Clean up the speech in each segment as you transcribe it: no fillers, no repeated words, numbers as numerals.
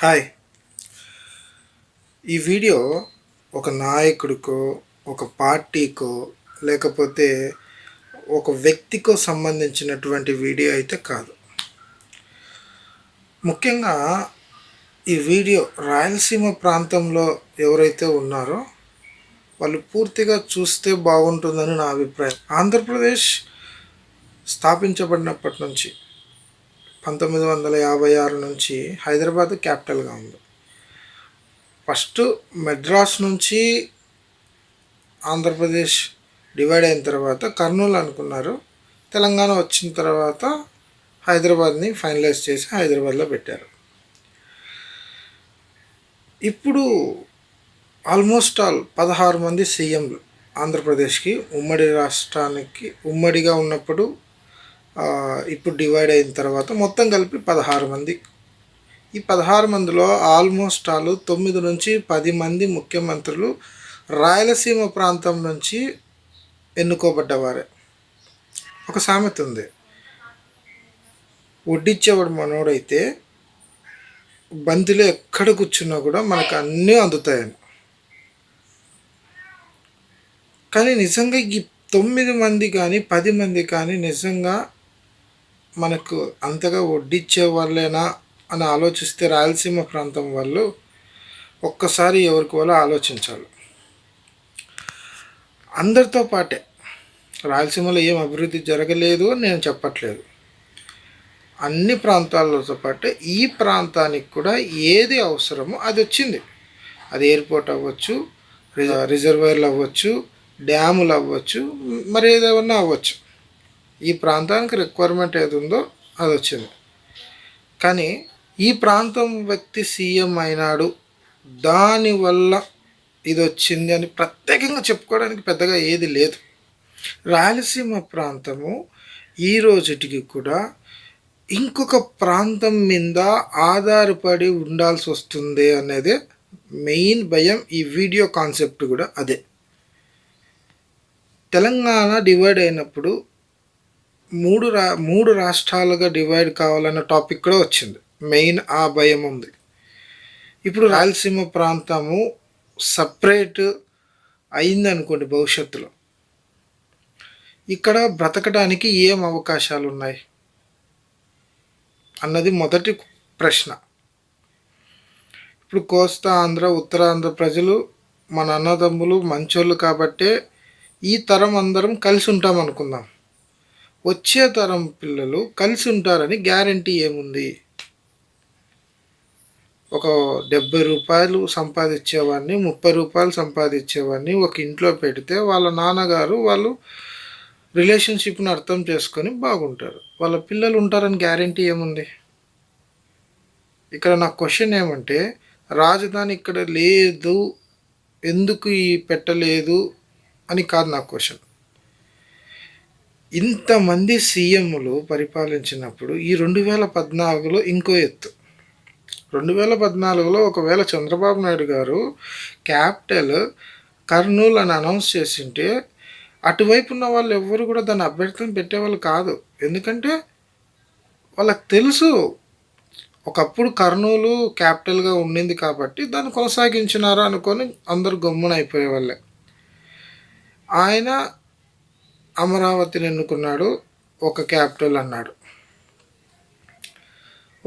Hi. ఈ video ఒక నాయకుడికో, ఒక పార్టీకో, లేకపోతే ఒక వ్యక్తికో సంబంధించినటువంటి వీడియో అయితే కాదు. ముఖ్యంగా ఈ వీడియో రాయలసీమ ప్రాంతంలో ఎవరైతే ఉన్నారో వాళ్ళు పూర్తిగా చూస్తే బాగుంటుందని నా అభిప్రాయం. ఆంధ్రప్రదేశ్ స్థాపించబడినప్పటి నుంచి 1956 నుంచి హైదరాబాద్ క్యాపిటల్గా ఉంది. ఫస్ట్ మెడ్రాస్ నుంచి ఆంధ్రప్రదేశ్ డివైడ్ అయిన తర్వాత కర్నూలు అనుకున్నారు. తెలంగాణ వచ్చిన తర్వాత హైదరాబాద్ని ఫైనలైజ్ చేసి హైదరాబాద్లో పెట్టారు. ఇప్పుడు ఆల్మోస్ట్ 16 మంది సీఎంలు ఆంధ్రప్రదేశ్కి, ఉమ్మడి రాష్ట్రానికి ఉమ్మడిగా ఉన్నప్పుడు ఇప్పుడు డివైడ్ అయిన తర్వాత మొత్తం కలిపి 16 మంది. ఈ 16 మందిలో ఆల్మోస్ట్ 9 నుంచి 10 మంది ముఖ్యమంత్రులు రాయలసీమ ప్రాంతం నుంచి ఎన్నుకోబడ్డవారే. ఒక సామెత ఉంది, వడ్డిచ్చేవాడు మనోడైతే బంతిలో ఎక్కడ కూర్చున్నా కూడా మనకు అన్నీ అందుతాయని. కానీ నిజంగా ఈ 9 మంది కానీ 10 మంది కానీ నిజంగా మనకు అంతగా వడ్డిచ్చే వాళ్ళేనా అని ఆలోచిస్తే రాయలసీమ ప్రాంతం వాళ్ళు ఒక్కసారి ఎవరికి వాళ్ళు ఆలోచించాలి. అందరితో పాటే రాయలసీమలో ఏం అభివృద్ధి జరగలేదు అని నేను చెప్పట్లేదు. అన్ని ప్రాంతాలతో పాటే ఈ ప్రాంతానికి కూడా ఏది అవసరమో అది వచ్చింది. అది ఎయిర్పోర్ట్ అవ్వచ్చు, రిజర్వాయర్లు అవ్వచ్చు, డ్యాములు అవ్వచ్చు, మరి ఏదేమన్నా అవ్వచ్చు. ఈ ప్రాంతానికి రిక్వైర్మెంట్ ఏది ఉందో అది వచ్చింది. కానీ ఈ ప్రాంతం వ్యక్తి సీఎం అయినాడు, దానివల్ల ఇది వచ్చింది అని ప్రత్యేకంగా చెప్పుకోవడానికి పెద్దగా ఏది లేదు. రాయలసీమ ప్రాంతము ఈ రోజుటికి కూడా ఇంకొక ప్రాంతం మీద ఆధారపడి ఉండాల్సి వస్తుంది అనేది మెయిన్ భయం. ఈ వీడియో కాన్సెప్ట్ కూడా అదే. తెలంగాణ డివైడ్ అయినప్పుడు మూడు రాష్ట్రాలుగా డివైడ్ కావాలన్న టాపిక్ కూడా వచ్చింది. మెయిన్ ఆ భయం ఉంది. ఇప్పుడు రాయలసీమ ప్రాంతము సపరేట్ అయిందనుకోండి, భవిష్యత్తులో ఇక్కడ బ్రతకడానికి ఏం అవకాశాలు ఉన్నాయి అన్నది మొదటి ప్రశ్న. ఇప్పుడు కోస్తా ఆంధ్ర, ఉత్తరాంధ్ర ప్రజలు మన అన్నదమ్ములు మంచోళ్ళు కాబట్టే ఈ తరం అందరం కలిసి ఉంటాం అనుకుందాం. వచ్చే తరం పిల్లలు కలిసి ఉంటారని గ్యారంటీ ఏముంది? ఒక 70 రూపాయలు సంపాదించేవాడిని, 30 రూపాయలు సంపాదించేవాడిని ఒక ఇంట్లో పెడితే వాళ్ళ నాన్నగారు వాళ్ళు రిలేషన్షిప్ని అర్థం చేసుకొని బాగుంటారు. వాళ్ళ పిల్లలు ఉంటారని గ్యారంటీ ఏముంది? ఇక్కడ నా క్వశ్చన్ ఏమంటే, రాజధాని ఇక్కడ లేదు, ఎందుకు ఈ పెట్టలేదు అని కాదు నా క్వశ్చన్. ఇంతమంది సీఎంలు పరిపాలించినప్పుడు ఈ 2014లో ఇంకో ఎత్తు. 2014లో ఒకవేళ చంద్రబాబు నాయుడు గారు క్యాపిటల్ కర్నూలు అని అనౌన్స్ చేసింటే అటువైపు ఉన్న వాళ్ళు ఎవ్వరు కూడా దాన్ని అభ్యర్థన పెట్టేవాళ్ళు కాదు. ఎందుకంటే వాళ్ళకి తెలుసు ఒకప్పుడు కర్నూలు క్యాపిటల్గా ఉండింది కాబట్టి దాన్ని కొనసాగించినారా అనుకొని అందరు గమ్మున అయిపోయేవాళ్ళే. ఆయన అమరావతిని ఎన్నుకున్నాడు, ఒక క్యాపిటల్ అన్నాడు.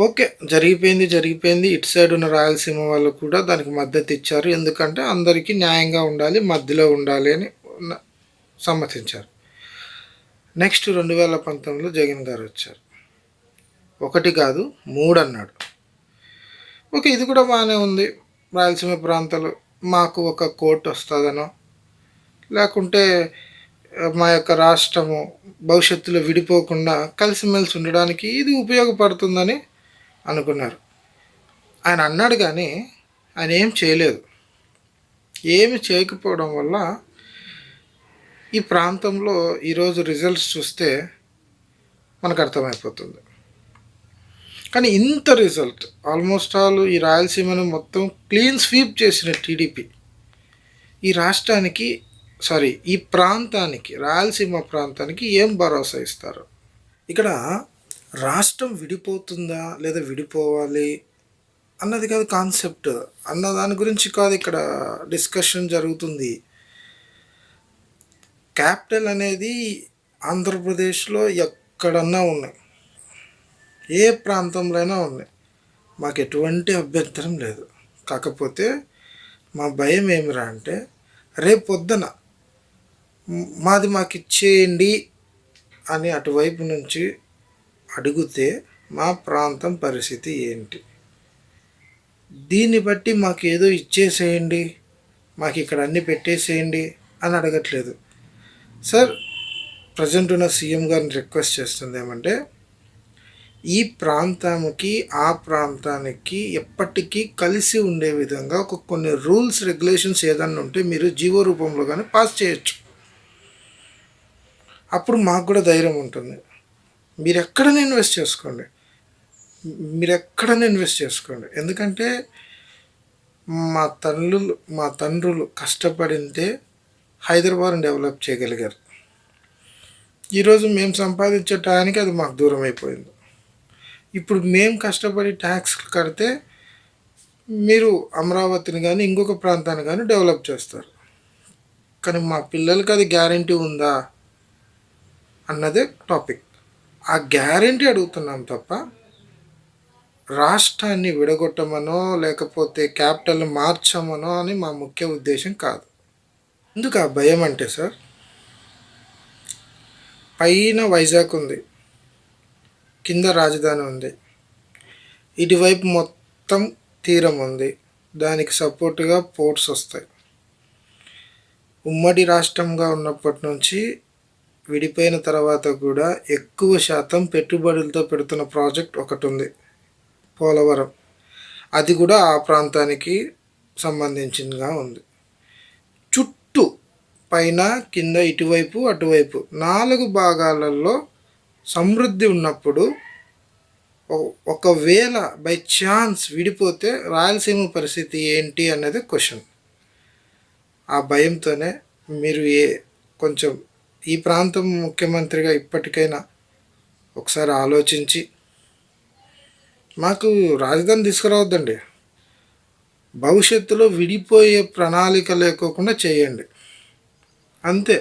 ఓకే, జరిగిపోయింది. ఇటు సైడ్ ఉన్న రాయలసీమ వాళ్ళు కూడా దానికి మద్దతు ఇచ్చారు. ఎందుకంటే అందరికీ న్యాయంగా ఉండాలి, మధ్యలో ఉండాలి అని సమ్మతించారు. నెక్స్ట్ 2019లో జగన్ గారు వచ్చారు. 1 కాదు 3 అన్నాడు. ఓకే, ఇది కూడా బాగానే ఉంది. రాయలసీమ ప్రాంతాలు మాకు ఒక కోర్టు వస్తుందనో, లేకుంటే మా యొక్క రాష్ట్రము భవిష్యత్తులో విడిపోకుండా కలిసిమెలిసి ఉండడానికి ఇది ఉపయోగపడుతుందని అనుకున్నారు. ఆయన అన్నాడు కానీ ఆయన ఏం చేయలేదు. ఏమి చేయకపోవడం వల్ల ఈ ప్రాంతంలో ఈరోజు రిజల్ట్స్ చూస్తే మనకు అర్థమైపోతుంది. కానీ ఇంత రిజల్ట్ ఆల్మోస్ట్ ఈ రాయలసీమను మొత్తం క్లీన్ స్వీప్ చేసిన టీడీపీ ఈ ప్రాంతానికి, రాయలసీమ ప్రాంతానికి ఏం భరోసా ఇస్తారు? ఇక్కడ రాష్ట్రం విడిపోతుందా లేదా విడిపోవాలి అన్నది కాదు కాన్సెప్ట్. అన్న దాని గురించి కాదు ఇక్కడ డిస్కషన్ జరుగుతుంది. క్యాపిటల్ అనేది ఆంధ్రప్రదేశ్‌లో ఎక్కడన్నా ఉన్నాయి. ఏ ప్రాంతంలో అయినా ఉన్నాయి. మాకు ఎటువంటి అభ్యంతరం లేదు. కాకపోతే మా భయం ఏమిరా అంటే రేపొద్దున మాది మాకిచ్చేయండి అని అటువైపు నుంచి అడిగితే మా ప్రాంతం పరిస్థితి ఏంటి? దీన్ని బట్టి మాకేదో ఇచ్చేసేయండి, మాకు ఇక్కడ అన్నీ పెట్టేసేయండి అని అడగట్లేదు. సార్, ప్రజెంట్ ఉన్న సీఎం గారిని రిక్వెస్ట్ చేస్తుంది ఏమంటే, ఈ ప్రాంతానికి ఆ ప్రాంతానికి ఎప్పటికీ కలిసి ఉండే విధంగా కొన్ని రూల్స్ రెగ్యులేషన్స్ ఏదన్నా ఉంటే మీరు జీవో రూపంలో కానీ పాస్ చేయొచ్చు. అప్పుడు మాకు కూడా ధైర్యం ఉంటుంది. మీరు ఎక్కడైనా ఇన్వెస్ట్ చేసుకోండి, ఎందుకంటే మా తండ్రులు కష్టపడిందే హైదరాబాద్ని డెవలప్ చేయగలిగారు. ఈరోజు మేము సంపాదించే టయానికి అది మాకు దూరం అయిపోయింది. ఇప్పుడు మేము కష్టపడి ట్యాక్స్ కడితే మీరు అమరావతిని కానీ ఇంకొక ప్రాంతాన్ని కానీ డెవలప్ చేస్తారు. కానీ మా పిల్లలకి అది గ్యారంటీ ఉందా అన్నదే టాపిక్. ఆ గ్యారంటీ అడుగుతున్నాం తప్ప రాష్ట్రాన్ని విడగొట్టమనో లేకపోతే క్యాపిటల్ మార్చమనో అని మా ముఖ్య ఉద్దేశం కాదు. ఎందుకు ఆ భయం అంటే సార్, పైన వైజాగ్ ఉంది, కింద రాజధాని ఉంది, ఇటువైపు మొత్తం తీరం ఉంది, దానికి సపోర్టుగా పోర్ట్స్ వస్తాయి. ఉమ్మడి రాష్ట్రంగా ఉన్నప్పటి నుంచి విడిపోయిన తర్వాత కూడా ఎక్కువ శాతం పెట్టుబడులతో పెడుతున్న ప్రాజెక్ట్ ఒకటి ఉంది, పోలవరం. అది కూడా ఆ ప్రాంతానికి సంబంధించిందిగా ఉంది. చుట్టూ పైన కింద ఇటువైపు అటువైపు 4 భాగాలలో సమృద్ధి ఉన్నప్పుడు ఒకవేళ బై ఛాన్స్ విడిపోతే రాయలసీమ పరిస్థితి ఏంటి అన్నది క్వశ్చన్. ఆ భయంతోనే మీరు కొంచెం ఈ ప్రాంతం ముఖ్యమంత్రిగా ఇప్పటికైనా ఒకసారి ఆలోచించి మాకు రాజధాని తీసుకురావద్దండి, భవిష్యత్తులో విడిపోయే ప్రణాళిక లేకోకుండా చేయండి, అంతే.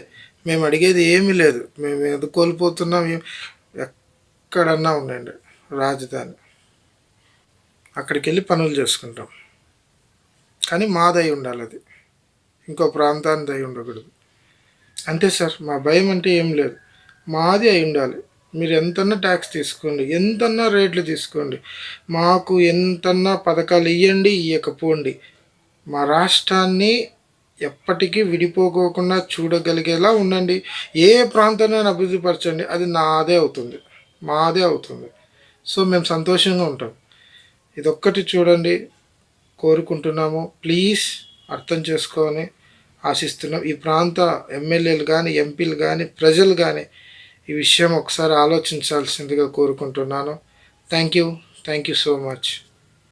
మేము అడిగేది ఏమీ లేదు. మేము ఏది కోల్పోతున్నాం, ఎక్కడన్నా ఉండండి రాజధాని, అక్కడికి వెళ్ళి పనులు చేసుకుంటాం. కానీ మాదై ఉండాలి, అది ఇంకో ప్రాంతాన్ని అయి ఉండకూడదు. అంతే సార్, మా భయం అంటే ఏం లేదు, మాది అయి ఉండాలి. మీరు ఎంతన్నా ట్యాక్స్ తీసుకోండి, ఎంతన్నా రేట్లు తీసుకోండి, మాకు ఎంతన్నా పథకాలు ఇవ్వండి, ఇవ్వకపోండి, మా రాష్ట్రాన్ని ఎప్పటికీ విడిపోకోకుండా చూడగలిగేలా ఉండండి. ఏ ప్రాంతాన్ని అభివృద్ధిపరచండి, అది నాదే అవుతుంది, మాదే అవుతుంది. సో మేము సంతోషంగా ఉంటాం. ఇదొక్కటి చూడండి, కోరుకుంటున్నాము. ప్లీజ్ అర్థం చేసుకొని ఆశిస్తున్నాం. ఈ ప్రాంత ఎమ్మెల్యేలు కానీ ఎంపీలు కానీ ప్రజలు కానీ ఈ విషయం ఒకసారి ఆలోచించాల్సిందిగా కోరుకుంటున్నాను. Thank you so much.